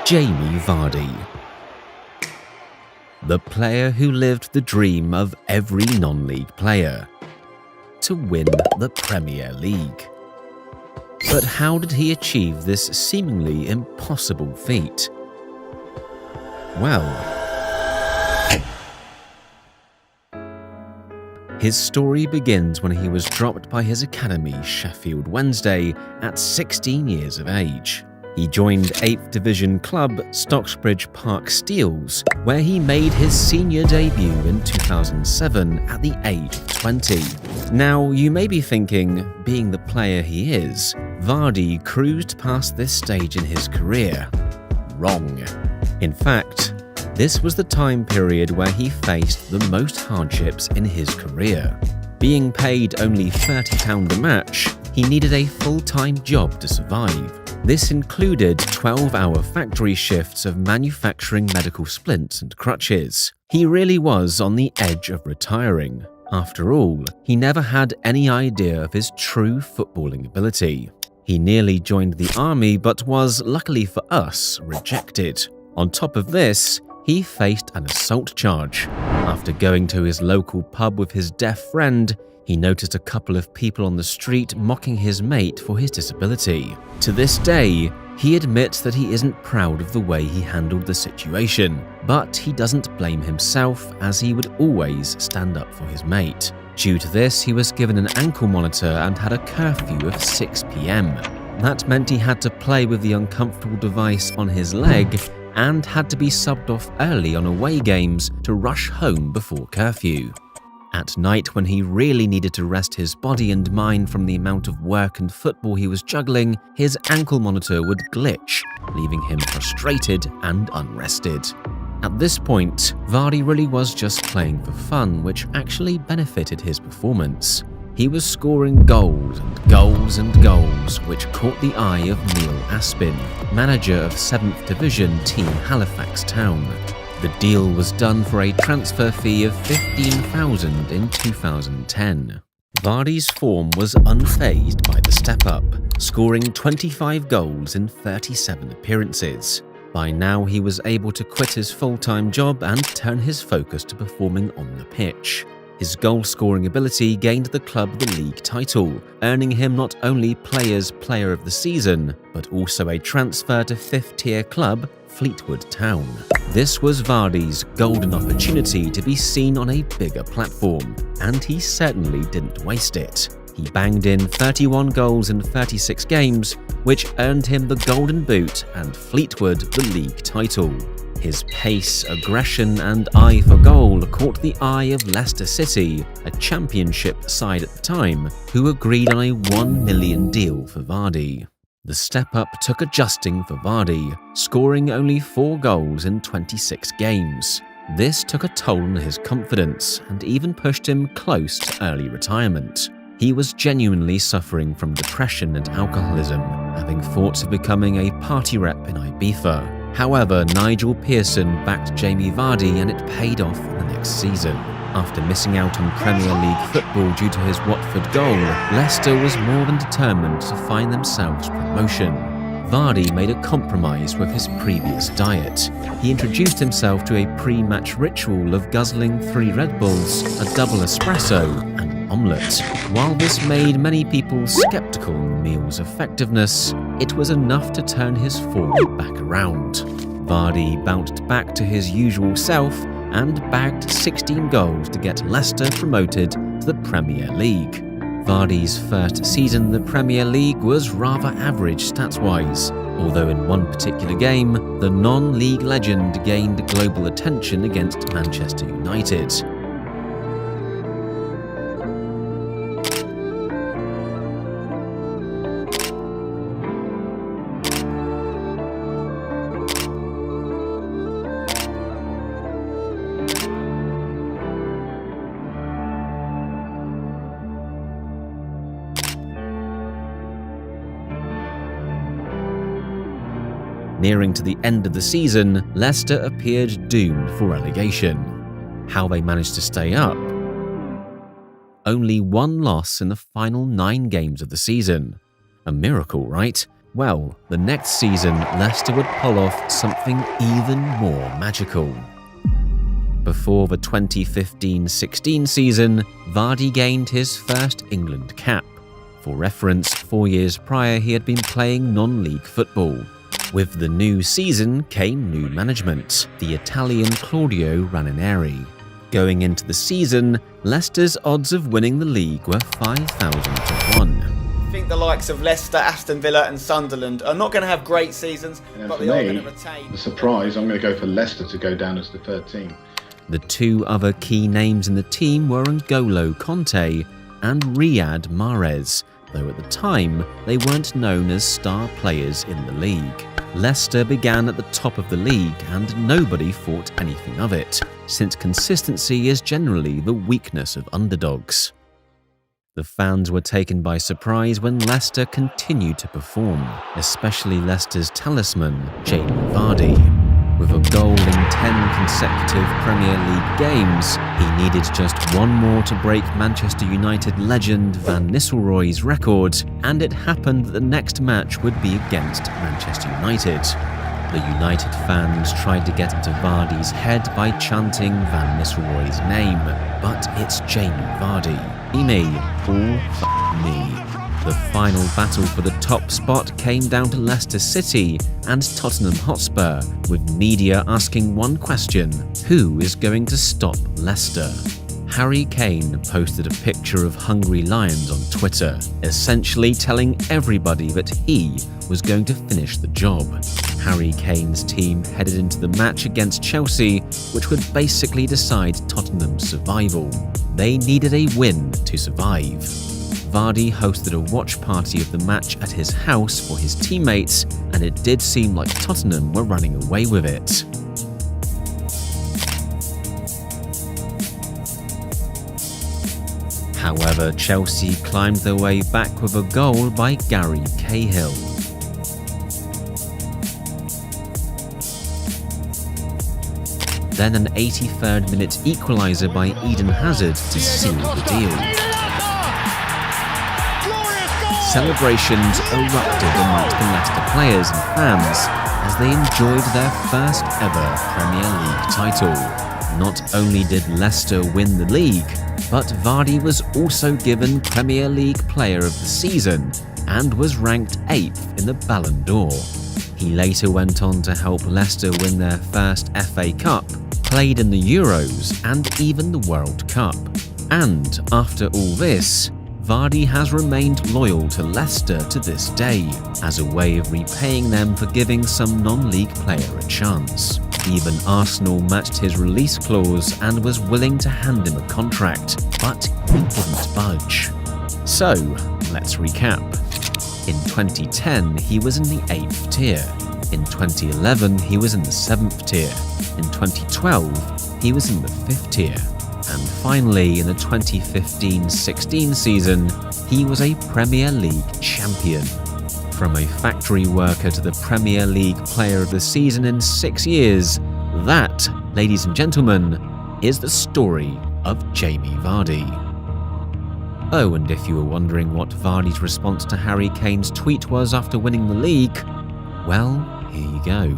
Jamie Vardy. The player who lived the dream of every non-league player: to win the Premier League. But how did he achieve this seemingly impossible feat? Well, his story begins when he was dropped by his academy, Sheffield Wednesday, at 16 years of age. He joined 8th Division club Stocksbridge Park Steels, where he made his senior debut in 2007 at the age of 20. Now, you may be thinking, being the player he is, Vardy cruised past this stage in his career. Wrong. In fact, this was the time period where he faced the most hardships in his career. Being paid only £30 a match, he needed a full-time job to survive. This included 12-hour factory shifts of manufacturing medical splints and crutches. He really was on the edge of retiring. After all, he never had any idea of his true footballing ability. He nearly joined the army but was, luckily for us, rejected. On top of this, he faced an assault charge. After going to his local pub with his deaf friend, he noticed a couple of people on the street mocking his mate for his disability. To this day, he admits that he isn't proud of the way he handled the situation, but he doesn't blame himself, as he would always stand up for his mate. Due to this, he was given an ankle monitor and had a curfew of 6 p.m. That meant he had to play with the uncomfortable device on his leg and had to be subbed off early on away games to rush home before curfew. At night, when he really needed to rest his body and mind from the amount of work and football he was juggling, his ankle monitor would glitch, leaving him frustrated and unrested. At this point, Vardy really was just playing for fun, which actually benefited his performance. He was scoring goals and goals and goals, which caught the eye of Neil Aspin, manager of 7th Division team Halifax Town. The deal was done for a transfer fee of $15,000 in 2010. Vardy's form was unfazed by the step-up, scoring 25 goals in 37 appearances. By now, he was able to quit his full-time job and turn his focus to performing on the pitch. His goal-scoring ability gained the club the league title, earning him not only Players' Player of the Season, but also a transfer to 5th-tier club Fleetwood Town. This was Vardy's golden opportunity to be seen on a bigger platform, and he certainly didn't waste it. He banged in 31 goals in 36 games, which earned him the Golden Boot and Fleetwood the league title. His pace, aggression, and eye for goal caught the eye of Leicester City, a championship side at the time, who agreed on a $1 million deal for Vardy. The step-up took adjusting for Vardy, scoring only 4 goals in 26 games. This took a toll on his confidence and even pushed him close to early retirement. He was genuinely suffering from depression and alcoholism, having thoughts of becoming a party rep in Ibiza. However, Nigel Pearson backed Jamie Vardy and it paid off the next season. After missing out on Premier League football due to his Watford goal, Leicester was more than determined to find themselves promotion. Vardy made a compromise with his previous diet. He introduced himself to a pre-match ritual of guzzling 3 Red Bulls, a double espresso, and an omelette. While this made many people skeptical on the meal's effectiveness, it was enough to turn his form back around. Vardy bounced back to his usual self and bagged 16 goals to get Leicester promoted to the Premier League. Vardy's first season in the Premier League was rather average stats-wise, although in one particular game, the non-league legend gained global attention against Manchester United. Nearing to the end of the season, Leicester appeared doomed for relegation. How they managed to stay up? Only 1 loss in the final 9 games of the season. A miracle, right? Well, the next season, Leicester would pull off something even more magical. Before the 2015-16 season, Vardy gained his first England cap. For reference, 4 years prior he had been playing non-league football. With the new season came new management, the Italian Claudio Ranieri. Going into the season, Leicester's odds of winning the league were 5,000 to 1. I think the likes of Leicester, Aston Villa and Sunderland are not going to have great seasons, but they are going to retain. The surprise, I'm going to go for Leicester to go down as the third team. The two other key names in the team were N'Golo Conte and Riyad Mahrez, though at the time they weren't known as star players in the league. Leicester began at the top of the league and nobody thought anything of it, since consistency is generally the weakness of underdogs. The fans were taken by surprise when Leicester continued to perform, especially Leicester's talisman, Jamie Vardy. With a goal in 10 consecutive Premier League games, he needed just one more to break Manchester United legend Van Nistelrooy's record, and it happened that the next match would be against Manchester United. The United fans tried to get into Vardy's head by chanting Van Nistelrooy's name, but it's Jamie Vardy. Me, all me. The final battle for the top spot came down to Leicester City and Tottenham Hotspur, with media asking one question: who is going to stop Leicester? Harry Kane posted a picture of hungry lions on Twitter, essentially telling everybody that he was going to finish the job. Harry Kane's team headed into the match against Chelsea, which would basically decide Tottenham's survival. They needed a win to survive. Vardy hosted a watch party of the match at his house for his teammates, and it did seem like Tottenham were running away with it. However, Chelsea climbed their way back with a goal by Gary Cahill. Then an 83rd minute equaliser by Eden Hazard to seal the deal. Celebrations erupted amongst the Leicester players and fans as they enjoyed their first ever Premier League title. Not only did Leicester win the league, but Vardy was also given Premier League Player of the Season and was ranked 8th in the Ballon d'Or. He later went on to help Leicester win their first FA Cup, played in the Euros and even the World Cup. And after all this, Vardy has remained loyal to Leicester to this day, as a way of repaying them for giving some non-league player a chance. Even Arsenal matched his release clause and was willing to hand him a contract, but he didn't budge. So, let's recap. In 2010, he was in the 8th tier. In 2011, he was in the 7th tier. In 2012, he was in the 5th tier. And finally, in the 2015-16 season, he was a Premier League champion. From a factory worker to the Premier League Player of the Season in 6 years, that, ladies and gentlemen, is the story of Jamie Vardy. Oh, and if you were wondering what Vardy's response to Harry Kane's tweet was after winning the league, well, here you go.